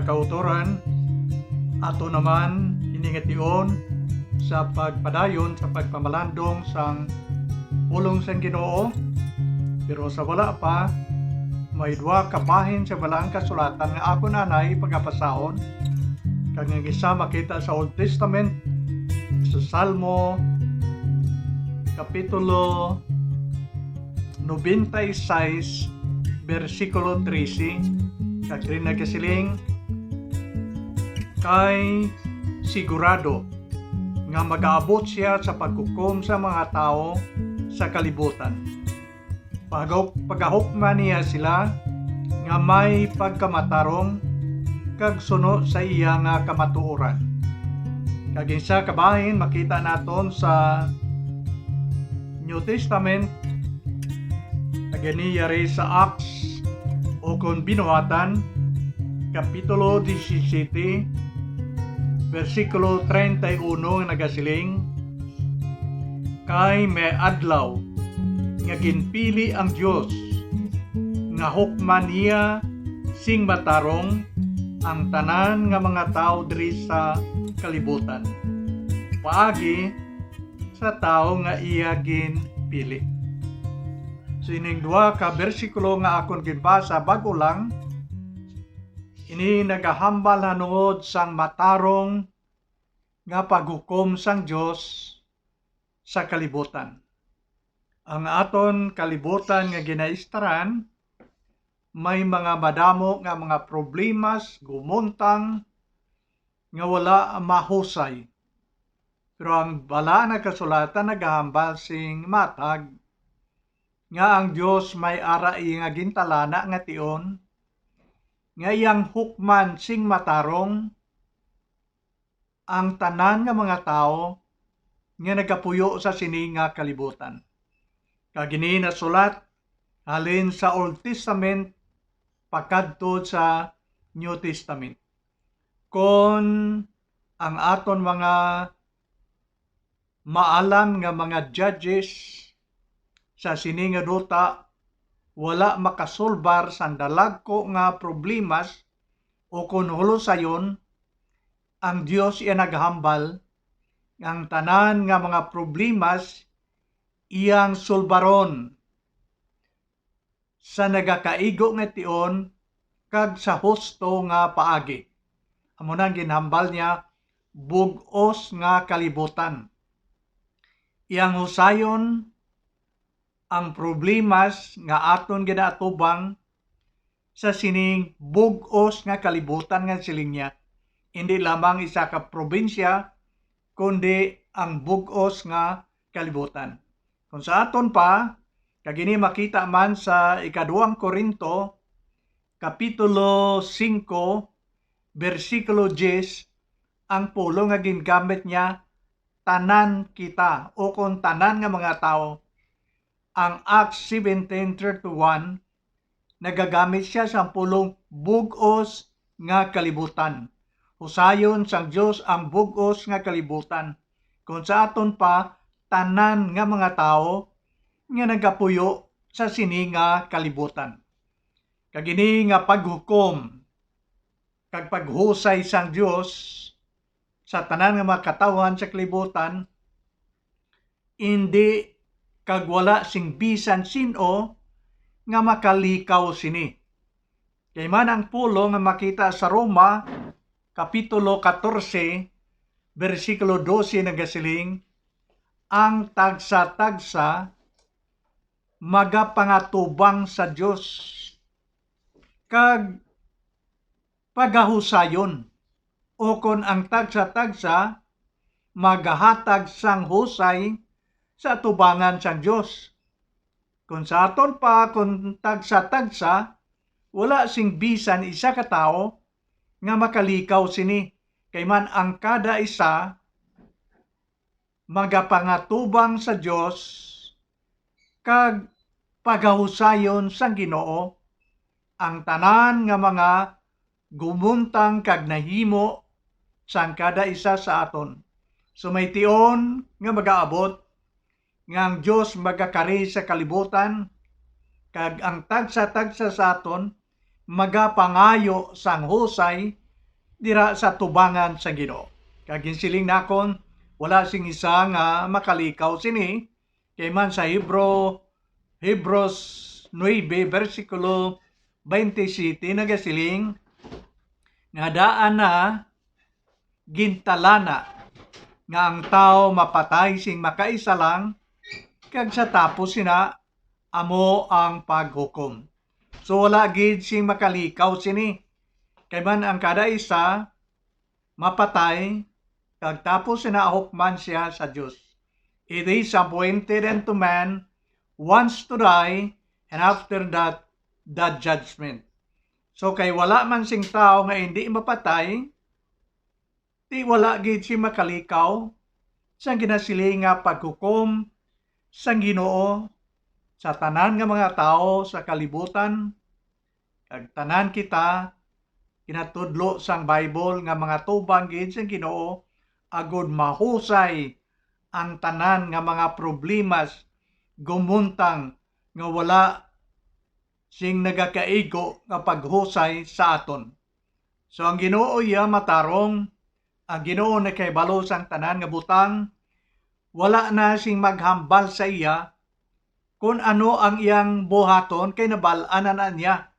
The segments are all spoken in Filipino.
kauturan ato naman iningation sa pagpadayon sa pagpamalandong sang pulong sang Ginoo. Pero sa wala pa, may duha ka bahin sa balaang kasulatan nga ako nanay pagapasaon. Kag nga isa makita sa Old Testament sa Salmo kapitulo 96 versikulo 13. Kag rin nagkasiling kay sigurado nga mag-aabot siya sa pagkukom sa mga tao sa kalibutan. Pagahukman niya sila nga may pagkamatarong kag suno sa iya nga kamatuoran. Kag isa kabahin makita naton sa New Testament aganiyari sa Acts o kung binuhatan kapitulo 17 versikulo 31 nagasiling kay may adlaw nga ginpili ang Dios nga hukman niya sing matarong ang tanan nga mga tao diri sa kalibutan paagi sa tao nga iya ginpili. So ining duha ka bersikulo nga akon ginbasa bago lang ini nagahambal hanungod sang matarong nga paghukom sang Dios sa kalibutan. Ang aton kalibutan nga ginaistaran may mga madamo nga mga problemas gumuntang nga wala mahusay. Pero ang bala na kasulatan nagahambal sing matag nga ang Dios may arai nga gintalana nga tion nga iyang hukman sing matarong ang tanan nga mga tao nga nagapuyo sa sini nga kalibutan. Kagini nasulat halin sa Old Testament pakadto sa New Testament. Kon ang aton mga maalam nga mga judges sa sini nga duta wala makasolbar sa dalagko nga problemas o kung hulusayon, ang Dios iya naghambal ang tanan nga mga problemas iyang solbaron sa nagakaigo nga tion kag sa husto nga paagi. Amo nang ginhambal niya bug-os nga kalibutan. Iyang husayon ang problemas nga aton ginaatubang sa sining bug-os nga kalibutan nga siling niya. Hindi lamang isa ka probinsya, kundi ang bug-os nga kalibutan. Kung sa aton pa, kagini makita man sa ikaduang Korinto, kapitulo 5, versikulo 10, ang pulo nga gingamit niya, tanan kita, o kung tanan nga mga tao. Ang Acts 17:31 nagagamit siya sa pulong bug-os nga kalibutan. Husayon sang Dios ang bug-os nga kalibutan. Kung sa aton pa tanan nga mga tao nga nagapuyo sa sini nga kalibutan. Kagini nga paghukom kag paghusay sang Dios sa tanan nga mga katawhan sa kalibutan hindi kag wala sing bisan sino nga makalikaw sini. Kay man ang pulo nga makita sa Roma kapitulo 14 versikulo 12 nagasiling ang tagsa-tagsa magapangatubang sa Dios kag pagahusayon o kon ang tagsa-tagsa magahatag sang husay sa tubangan sang Dios. Kung sa aton pa, kung tagsa-tagsa, wala sing bisan isa ka tao nga makalikaw sini. Kay man ang kada isa magapangatubang sa Dios kag pagahusayon sang Ginoo ang tanan nga mga gumuntang kag nahimo sang kada isa sa aton. So may tion nga magaabot nga ang Dios magakari sa kalibutan kag ang tagsa-tagsa sa aton magapangayo sang husay dira sa tubangan sa Ginoo. Kag ginsiling nakon wala sing isa nga makalikaw sini kay man sa Hebrews 9 versikulo 27 nagasiling nga daan na gintalana nga ang tao mapatay sing makaisa lang kag sa tapos sina amo ang paghukom. So wala gid sing makalikaw sini kay man ang kada isa mapatay kag tapos sina hukman siya sa Dios. It is appointed unto man once to die, and after that the judgment. So kay wala man sing tao nga hindi mapatay, di wala gid si makalikaw sa ginasiling nga paghukom sang Ginoo sa tanan nga mga tao sa kalibutan, kag tanan kita kinatudlo sang Bible nga mga tubang gid sang Ginoo agud mahusay ang tanan nga mga problemas gumuntang nga wala sing nagakaigo nga paghusay sa aton. So ang Ginoo iya matarong, ang Ginoo na kay balo sang tanan nga butang, wala na sing maghambal sa iya kung ano ang iyang buhaton kay nabal-anan na niya.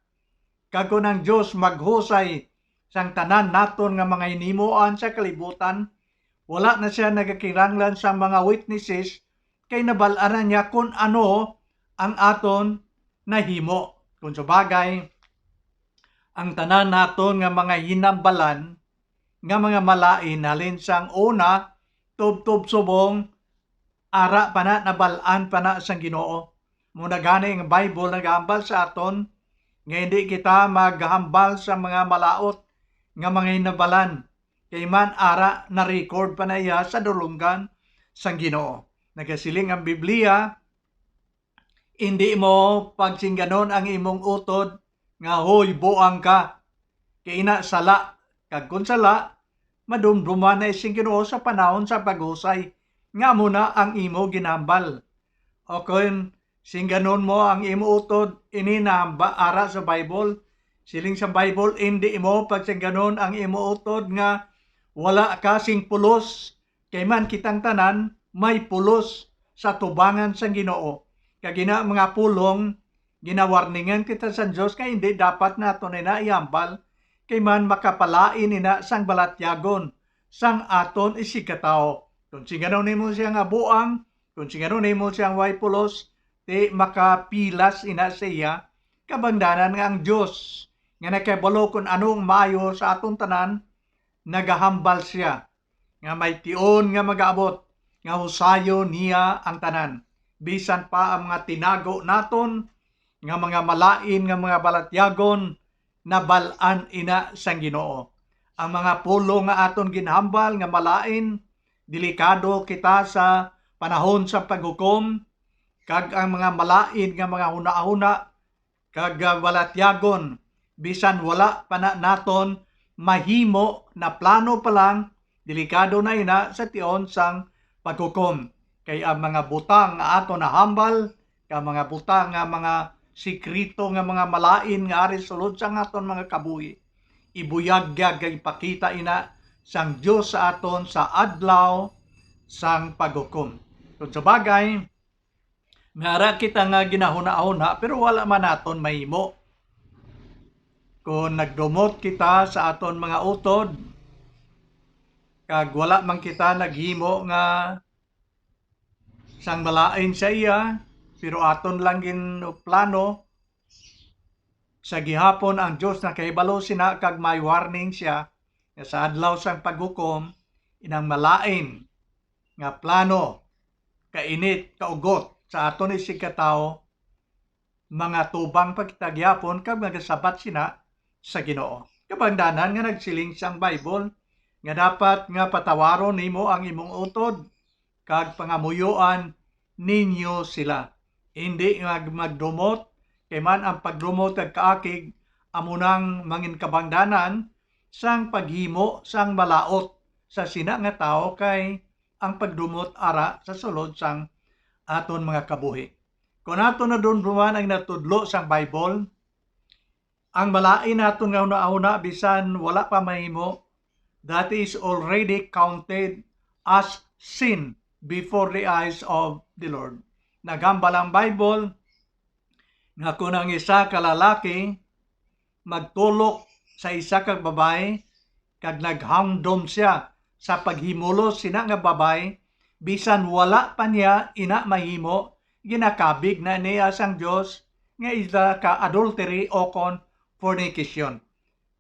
Kag kung ang Dios maghusay sang tanan naton nga mga hinimuan sa kalibutan, wala na siya nagakiranglan sa mga witnesses kay nabal-anan niya kung ano ang aton nahimo. Kung sa bagay, ang tanan naton nga mga hinambalan nga mga malain halin sang una tubtob subong ara pa na nabal-an pa na sang Ginoo. Muna gani ang Bible nagahambal sa aton nga hindi kita maghambal sa mga malaot nga mga hinabalan kay man ara na record pa na iya sa dulunggan sang Ginoo. Nagasiling ang Biblia, hindi mo pagsingganon ang imong utod nga hoy buang ka kay ina sala kag kun sala madumduman na sing Ginoo sa panahon sa paghusay nga muna ang imo ginambal. O kung singganon mo ang imo utod ini nahamba ara sa Bible, siling sa Bible hindi mo pagsingganon ang imo utod nga wala ka sing pulos kay man kitang tanan may pulos sa tubangan sang Ginoo. Kag ina mga pulong ginawarningan kita sa Dios kay hindi dapat naton na iambal kay man makapalain ina sang balatyagon sang aton isikataw. Kung singganon nimo siya nga buang, kung singganon nimo siya way pulos, di makapilas ina siya kabangdanan nga ang Dios nga nakabalo kung anong maayo sa aton tanan nagahambal siya nga may tion nga mag-abot nga husayo niya ang tanan bisan pa ang mga tinago naton nga mga malain nga mga balatyagon na bal-an ina sang Ginoo. Ang mga pulo nga aton ginhambal nga malain delikado kita sa panahon sa paghukom kag ang mga malain nga mga huna-huna kag balatyagon bisan wala pa na naton mahimo na plano pa lang delikado na ina sa tion sang paghukom. Kay ang mga butang nga aton nahambal, kay mga butang nga mga sikrito nga mga malain nga ari sulod sang aton mga kabuhi, ibuyag-yag kay ipakita ina sang Dios sa aton sa adlaw sang paghukom. Kung sa bagay, ngara kita nga ginahuna-huna pero wala man naton mahimo. Kung nagdumot kita sa aton mga utod, kag wala man kita naghimo nga sang malain sa iya, pero aton lang gin plano, sa gihapon ang Dios nakahibalo sina kag may warning siya nga sa adlaw sang paghukom inang malain nga plano kainit kaugot sa aton isikataw mga tubang pagtagyapon kag nagasabat sina sa Ginoo. Kabangdanan nga nagsiling sang Bible nga dapat nga patawaron nimo ang imong utod kag pangamuyoan ninyo sila. Hindi magdumot kay man ang pagdumot kag kaakig amunang mangin kabangdanan sang paghimo sang malaot sa sina nga tao kay ang pagdumot ara sa sulod sang aton mga kabuhi. Kung aton na dumduman ang natudlo sang Bible, ang malain naton nga una-una bisan wala pa mahimo, that is already counted as sin before the eyes of the Lord. Naghambal ang Bible nga kung ang isa ka lalaki magtulok sa isa ka babae kag naghamdom siya sa paghimulos sina nga babae, bisan wala pa niya ina mahimo, ginakabig na niya sang Dios nga isa ka adultery o kon fornication.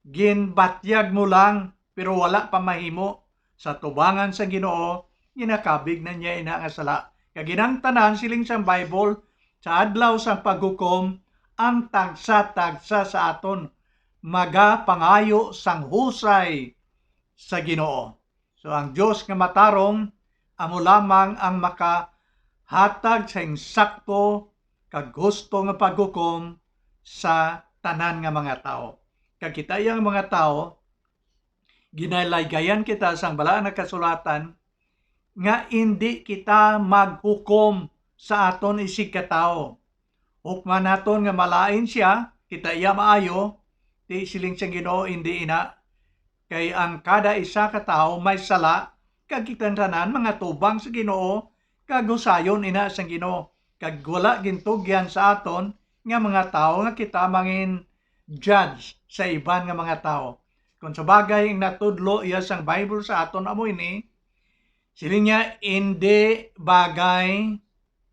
Ginbatyag mo lang pero wala pa mahimo, sa tubangan sa Ginoo ginakabig na niya ina nga sala. Kag ginang tanan siling sang Bible sa adlaw sang paghukom ang tagsa-tagsa sa aton magapangayo sang husay sa Ginoo. So ang Dios nga matarong amo lamang ang makahatag sa insakto kag gusto nga paghukom sa tanan nga mga tao. Kag kita yang mga tao ginalaygayan kita sang balaan nga kasulatan nga hindi kita maghukom sa aton isig katao. Hukman naton nga malain siya, kita iya maayo, di siling sa Ginoo hindi ina. Kay ang kada isa ka tawo may sala, kag kita tanan mga tubang sa Ginoo, kag husayon ina sa Ginoo. Kag wala gintugyan sa aton nga mga tao nga kita mangin judge sa iban nga mga tao. Kung sa bagay ang natudlo iya sang Bible sa aton amo ini, siling niya hindi bagay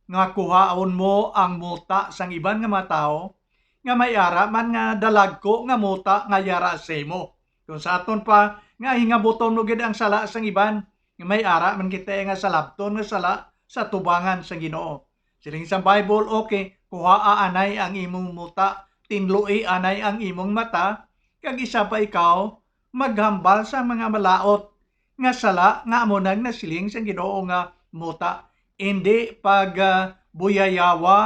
nga kuhaon mo ang muta sang iban nga mga tao nga may ara man nga dalagko nga muta nga yara sa imo. Kung sa aton pa nga hingabuton mo gid ang sala sang iban, nga may ara man kita nga salabton nga sala sa tubangan sa Ginoo. Siling sa Bible, okay, kuhaa anay ang imong muta, tinloi anay ang imong mata, kag isa pa ikaw maghambal sa mga malaot nga sala nga amo nang nasiling sa Ginoo nga muta. Hindi pag buyayawa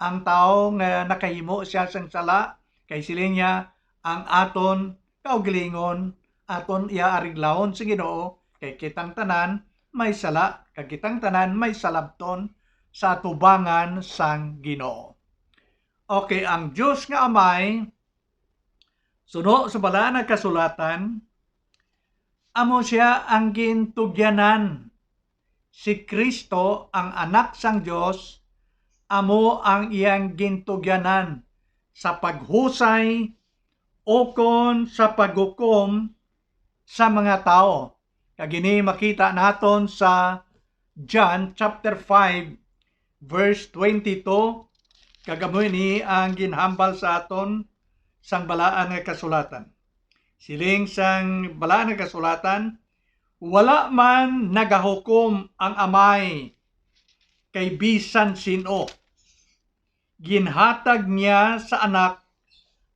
ang tao nga nakahimo siya sang sala, kay siling niya ang aton kaugalingon, aton iaariglawon sa Ginoo, kay kitang tanan may sala, kag kitang tanan may salabton sa tubangan sang Ginoo. Okay, ang Dios nga Amay, suno sa balaan nga kasulatan, amo siya ang gintugyanan. Si Kristo ang anak sang Dios, amo ang iyang gintugyanan sa paghusay ukon sa paghukom sa mga tao. Kag ini makita naton sa John chapter 5 verse 22, kagamoy ni ang ginhambal sa aton sang balaan nga kasulatan. Siling sang balaan nga kasulatan, wala man nagahukom ang Amay kay bisan sino. Ginhatag niya sa anak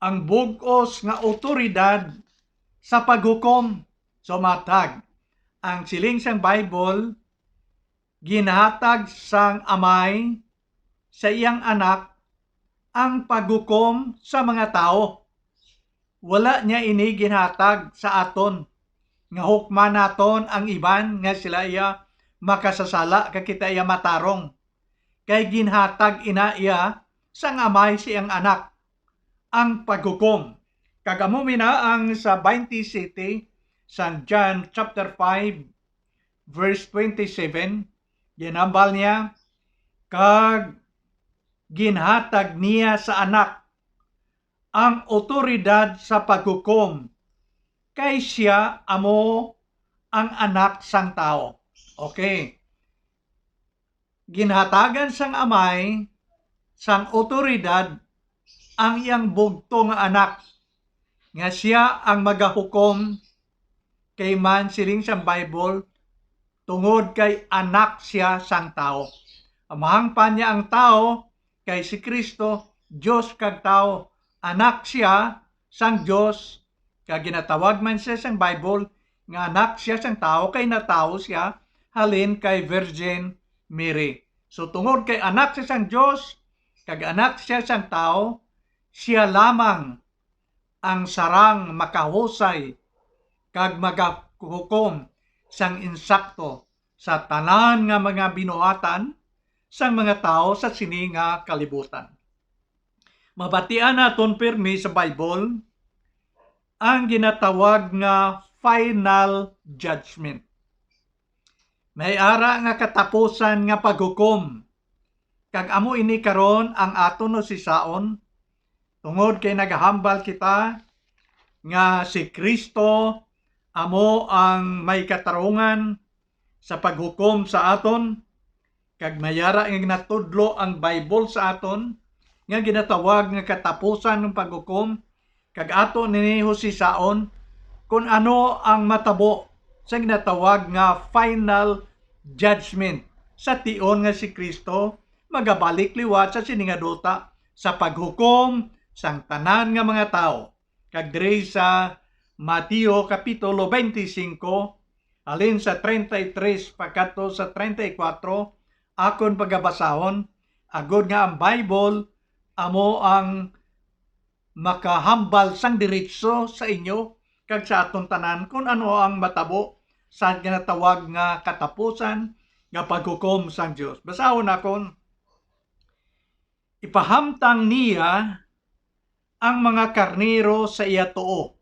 ang bug-os nga otoridad sa paghukom. So matag, ang siling sang Bible, ginhatag sang Amay sa iyang anak ang paghukom sa mga tao. Wala niya ini ginhatag sa aton nga hukman naton ang iban nga sila iya makasasala kag kita iya matarong. Kay ginhatag ina iya sang Amay siyang anak ang paghukom. Kagamo mina ang sa 27 sang John chapter 5 verse 27, ginambal niya, kag ginhatag niya sa anak ang otoridad sa paghukom, kay siya amo ang anak sang tao. Okay. Ginhatagan sang Amay sang otoridad ang iyang bugto nga anak, nga siya ang magahukom kay man siling sang Bible, tungod kay anak siya sang tao. Amahang pa niya ang tao kay si Kristo, Diyos kag tao. Anak siya sang Diyos, kag ginatawag man siya sang Bible nga anak siya sang tao, kay natao siya halin kay Virgin Mary. So tungod kay anak siya sang Diyos, kag anak siya sang tao, siya lamang ang sarang makahusay kag magahukom sang insakto sa tanan nga mga binuhatan sang mga tao sa sini nga kalibutan. Mabatian naton pirmi sa Bible ang ginatawag nga final judgment. May ara nga katapusan nga paghukom. Kag amo ini karon ang aton no sisaon tungod kay naghambal kita nga si Kristo amo ang may katarungan sa paghukom sa aton, kag mayara nga natudlo ang Bible sa aton nga ginatawag nga katapusan ng paghukom, kag ato nini husisaon kung ano ang matabo sa ginatawag nga final judgment sa tion nga si Kristo magabalik liwat sa siningaduta sa paghukom sang tanan nga mga tao. Kag diri sa Mateo kapitulo 25 alin sa 33 pagkadto sa 34 akon pagabasahon agod nga ang Bible amo ang makahambal sang diretso sa inyo kag sa aton tanan kung ano ang matabo sa ginatawag nga katapusan nga paghukom sang Dios. Basahon nakon, ipahamtang niya ang mga karnero sa iya tuo,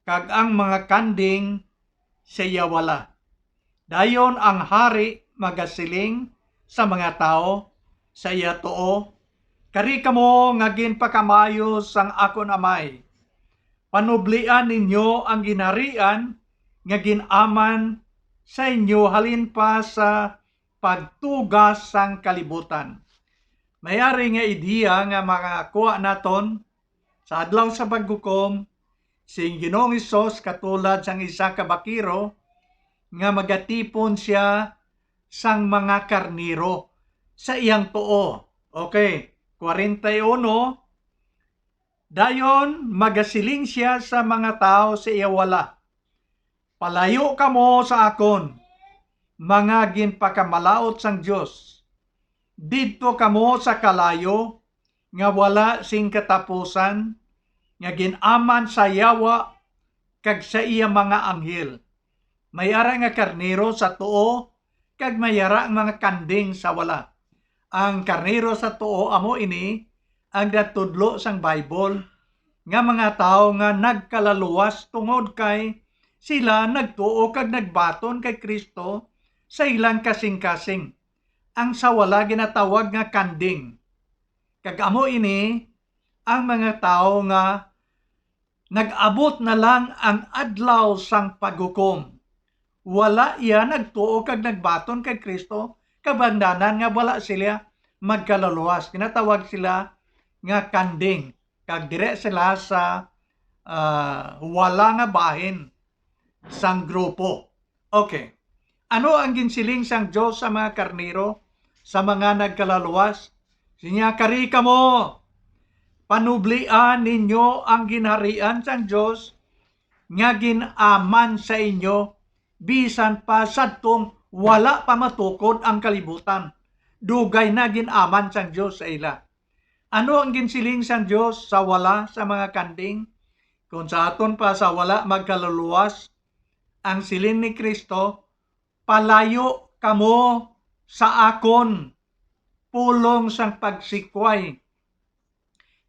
kag ang mga kanding sa iya wala. Dayon ang hari magasiling sa mga tao sa iya tuo, kari kamo nga ginpakamayo sang akon amay. Panublian ninyo ang ginharian nga ginaman sa inyo halin pa sa pagtugas sang kalibutan. Mayari nga ideya nga makakuha naton sa adlaw sa paghukom sing Ginoong Hesus katulad sang isa ka bakiro nga magatipon siya sang mga karniro sa iyang tuo. Okay, 41. Dayon magasiling siya sa mga tao sa iya wala. Palayo kamo sa akon, mga ginpakamalaot sang Dios. Didto kamo sa kalayo nga wala sing katapusan, nga ginaman sa yawa kag sa iya mga anghel. Mayara nga karnero sa tuo kag mayara ang mga kanding sa wala. Ang karnero sa tuo amo ini ang natudlo sang Bible nga mga tao nga nagkalaluwas tungod kay sila nagtuo kag nagbaton kay Kristo sa ilang kasing-kasing. Ang sa wala ginatawag nga kanding. Kag amo ini ang mga tao nga nag-abot na lang ang adlaw sang paghukom. Wala iya nagtuo kag nagbaton kay Kristo, kabangdanan nga wala sila magkalaluwas. Ginatawag sila nga kanding. Kag dire sila sa wala nga bahin sang grupo. Okay. Ano ang ginsiling sang Dios sa mga karnero, sa mga nagkalaluwas? Sinya, kari kamo, panublian ninyo ang ginharian sang Dios nga ginaman sa inyo bisan pa sadtong wala pa matukod ang kalibutan. Dugay na ginaman sang Dios sa ila. Ano ang ginsiling sang Dios sa wala sa mga kanding? Kung sa aton pa sa wala magkaluluwas, ang siling ni Kristo, palayo kamo sa akon, pulong sang pagsikway.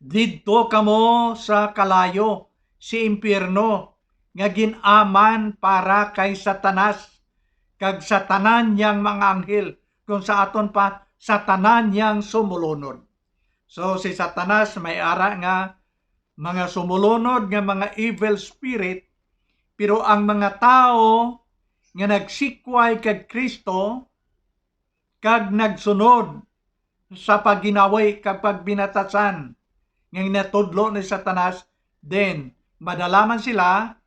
Didto kamo sa kalayo, si impyerno, nga ginaman para kay Satanas, kag sa tanan niyang mga anghel, kung sa aton pa, sa tanan niyang sumulunod. So si Satanas may ara nga mga sumulunod nga mga evil spirit, pero ang mga tao nga nagsikway kag Kristo kag nagsunod sa pagginaway kag pagbinatasan nga natudlo ni Satanas, then madalaman sila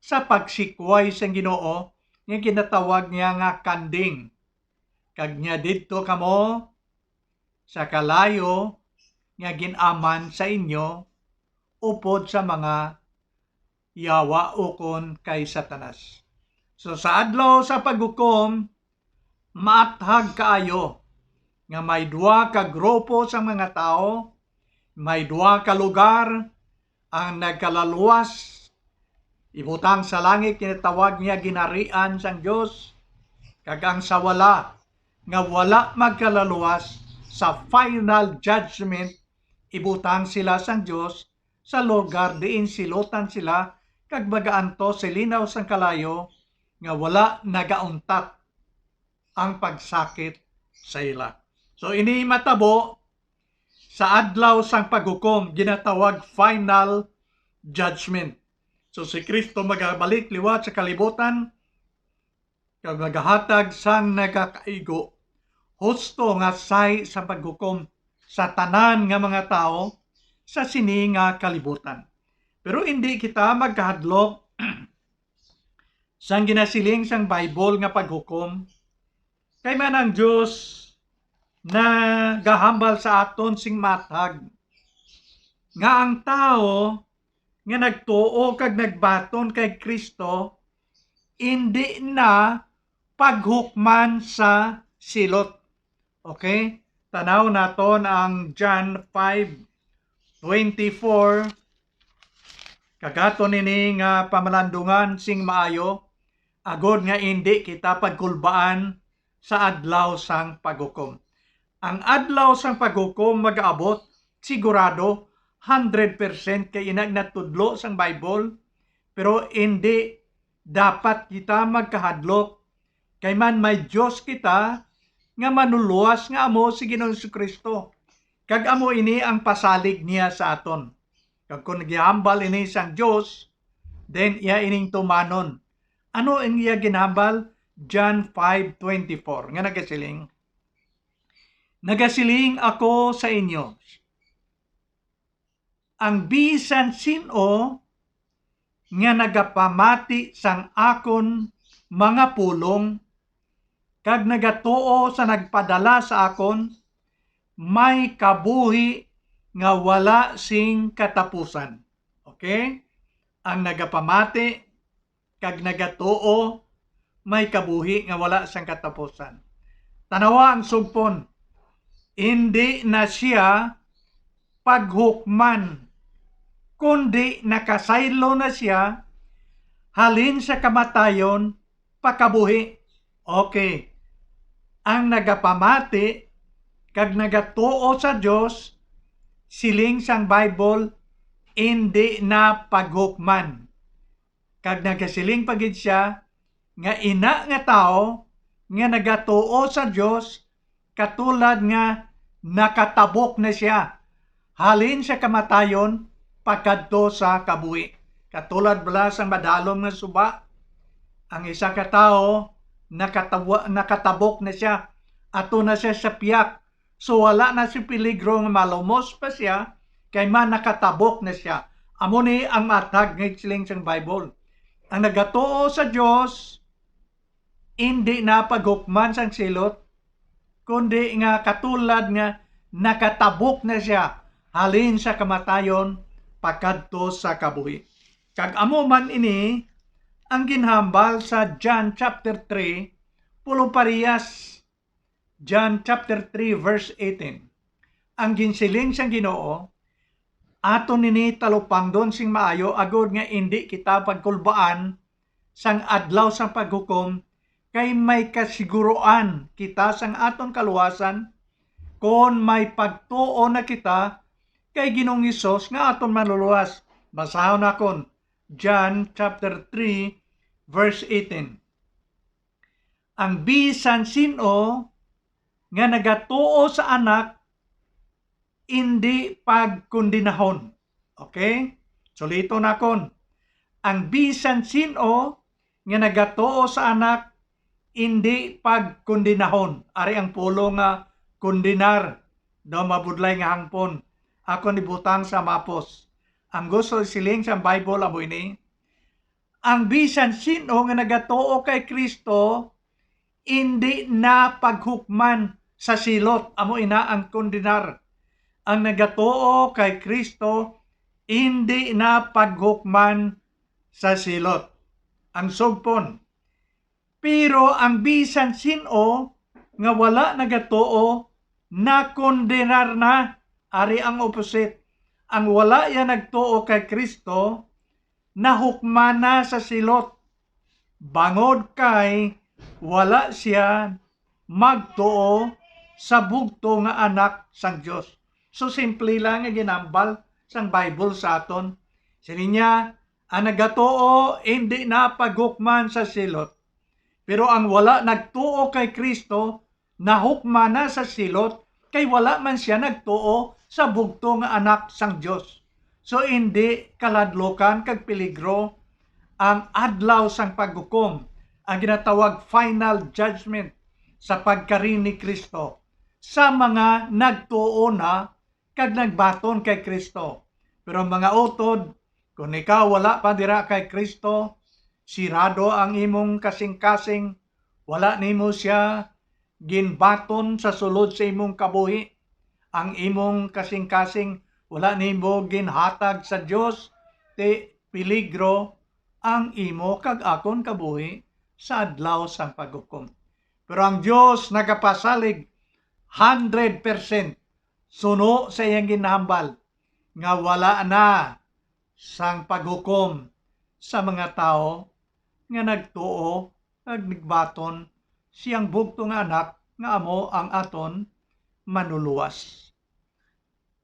sa pagsikway sa Ginoo nga ginatawag niya nga kanding. Kag nya didto kamo sa kalayo nga ginaman sa inyo upod sa mga yawa ukon kay Satanas. So sa adlaw sa paghukom, maathag kaayo nga may duha ka grupo sa mga tao, may duha ka lugar, ang nagkalaluwas, ibutang sa langit kinatawag niya ginharian sang Dios, kag ang sa wala nga wala magkalaluwas sa final judgment, ibutang sila sang Dios sa lugar diin silutan sila kag magaanto silinaw sang kalayo nga wala nagauntat ang pagsakit sa ila. So ini matabo sa adlaw sang paghukom ginatawag final judgment. So si Kristo magabalik liwat sa kalibutan kag magahatag sang nagakaigo husto nga say sa paghukom sa tanan nga mga tao sa sini nga kalibutan. Pero hindi kita magkahadlok sang ginasiling sang Bible nga paghukom kay man ang Dios na gahambal sa aton sing matag nga ang tao nga nagtuo kag nagbaton kay Kristo hindi na paghukman sa silot. Okay? Tanaw naton ang John 5:24. Kagaton nini nga pamalandungan sing maayo agod nga hindi kita pagkulbaan sa adlaw sang paghukom. Ang adlaw sang paghukom mag-aabot sigurado 100% kay inag natudlo sang Bible, pero hindi dapat kita magkahadlok kay man may Dios kita nga manuluwas nga amo si Ginoong Jesucristo. Kag amo ini ang pasalig niya sa aton. Kag kung nagihambal ini sang Dios, then iya ining tumanon. Ano ang iya ginhambal? John 5:24 nga nagasiling ako sa inyo, ang bisan sino nga nagapamati sang akon mga pulong kag nagatuo sa nagpadala sa akon, may kabuhi nga wala sing katapusan. Okay? Ang nagapamati kag nagatuo may kabuhi nga wala siyang katapusan. Tanawa ang sugpon, hindi na siya paghukman, kundi nakasaylo na siya halin sa kamatayon pakabuhi. Okay. Ang nagapamati kag nagatuo sa Dios, siling sang Bible, hindi na paghukman. Kag nagasiling pagid siya nga ina nga tao nga nagatuo sa Dios katulad nga nakatabok na siya halin sa kamatayon pagkadto sa kabuhi. Katulad bala sang madalom nga suba, ang isa ka tao nakatabok na siya, ato na siya sa piyak, so wala na si peligro nga malumos pa siya kay man nakatabok na siya. Amo ni ang matag ng siling sang Bible. Ang nagatuo sa Dios hindi na paghukman sang silot, kundi nga katulad nga nakatabok na siya halin sa kamatayon pagkadto sa kabuhi. Kag amo man ini ang ginhambal sa John chapter 3, pulo parehas. John chapter 3 verse 18. Ang ginsiling sang Ginoo, aton nini talupangdon sing maayo agod nga hindi kita pagkulbaan sang adlaw sang paghukom, kay may kasiguruan kita sang aton kaluwasan kon may pagtuo na kita kay Ginoong Hesus nga aton maluluwas. Basahon nakon John chapter 3 verse 18. Ang bisan sino nga nagatuo sa anak hindi pagkondinahon. Okay? Sulito nakon. Ang bisan sino nga nagatuo sa anak hindi pagkondinahon. Ari ang pulo nga kondinar daw mabudlay nga hangpon. Ako nibutang sa mapos. Ang gusto siling sa Bible amo ini, ang bisan sino nga nagatuo kay Kristo hindi na paghukman sa silot. Amo ina ang kondinar. Ang nagatuo kay Kristo hindi na paghukman sa silot. Ang sugpon. Pero ang bisan sino nga wala nagatuo na kondinar na. Ari ang opposite. Ang wala yan nagtuo kay Kristo, nahukman na sa silot. Bangod kay wala siya magtuo sa bugto nga anak sang Dios. So simple lang nga ginambal sang Bible sa aton. Sini niya, ang nagatuo hindi na paghukman sa silot. Pero ang wala nagtuo kay Kristo, nahukman na sa silot, kay wala man siya nagtuo sa bugto nga anak sang Dios. So hindi kaladlokan kag peligro ang adlaw sang paghukom, ang ginatawag final judgment sa pagkarin ni Kristo sa mga nagtuo na kag nagbaton kay Kristo. Pero mga utod, kung ikaw wala pa dira kay Kristo, sirado ang imong kasing-kasing, wala nimo siya ginbaton sa sulod sa imong kabuhi, ang imong kasing-kasing wala nimo ginhatag sa Dios, ti peligro ang imo kag akon kabuhi sa adlaw sang paghukom. Pero ang Dios nagapasalig 100% suno sa iyang ginahambal nga wala na sang paghukom sa mga tao nga nagtuo kag nagbaton siyang bugto nga anak nga amo ang aton manuluwas.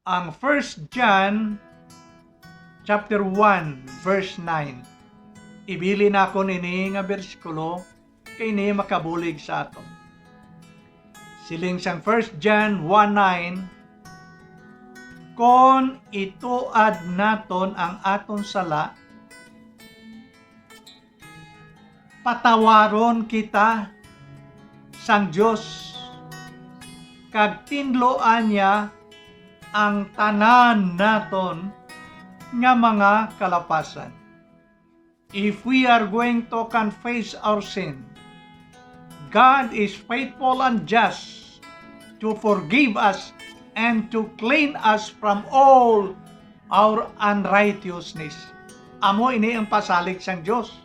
Ang 1 John chapter 1 verse 9. Ibili na ako nini nga bersikulo kay ni makabulig sa aton. Siling sang 1 John 1:9, kon ituad naton ang aton sala, patawaron kita sang Dios kag tinloan niya ang tanan naton nga mga kalapasan. If we are going to confess our sin, God is faithful and just to forgive us and to clean us from all our unrighteousness. Amo ini ang pasalig sang Dios.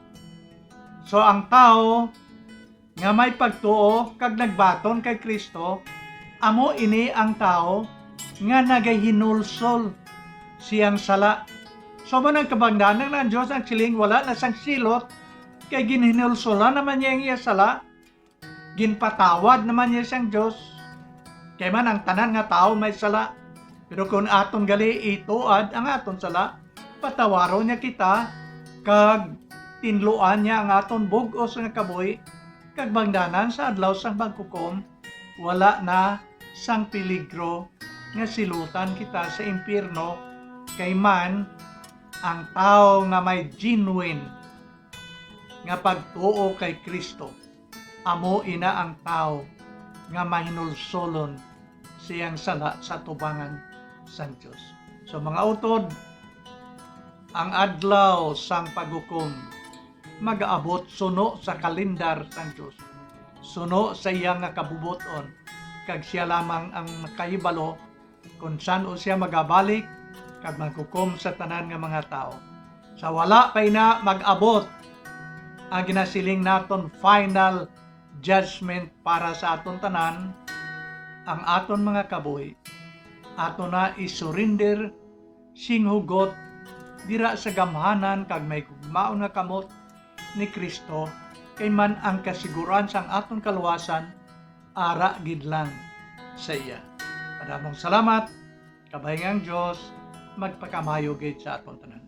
So ang tao nga may pagtuo kag nagbaton kay Kristo, amo ini ang tao nga nagahinulsol siyang sala. So manang kabangdanan ng Diyos ang siling wala na sang silot, kay ginhinulsolan naman niya ang iya sala, ginpatawad naman niya sang Diyos, kay man ang tanan nga tao may sala. Pero kung aton gali ituad ang aton sala, patawaro niya kita, kag tinluan niya ang aton bug-os nga kabuhi, kag bangdanan sa adlaw sang paghukom, wala na sang peligro nga silutan kita sa impyerno, kay man ang tao nga may genuine nga pagtuo kay Kristo, amo ina ang tao nga mahinulsolon siyang sala sa tubangan sang Dios. So mga utod, ang adlaw sang paghukom mag-aabot suno sa kalendar sang Dios, suno sa iyang nga kabubuton, kag siya lamang ang nakahibalo kung saan o siya magabalik kag maghukom sa tanan nga mga tao. Sa wala pa na mag-abot ang ginasiling naton final judgment para sa aton tanan, ang aton mga kabuhi aton na isurrender singhugot dira sa gamhanan kag may gugmaon nga kamot ni Kristo, kay man ang kasiguran sang aton kaluwasan ara gid lang sa iya. Padamong salamat, kabahingang Dios, magpakamayo gid sa aton tanan.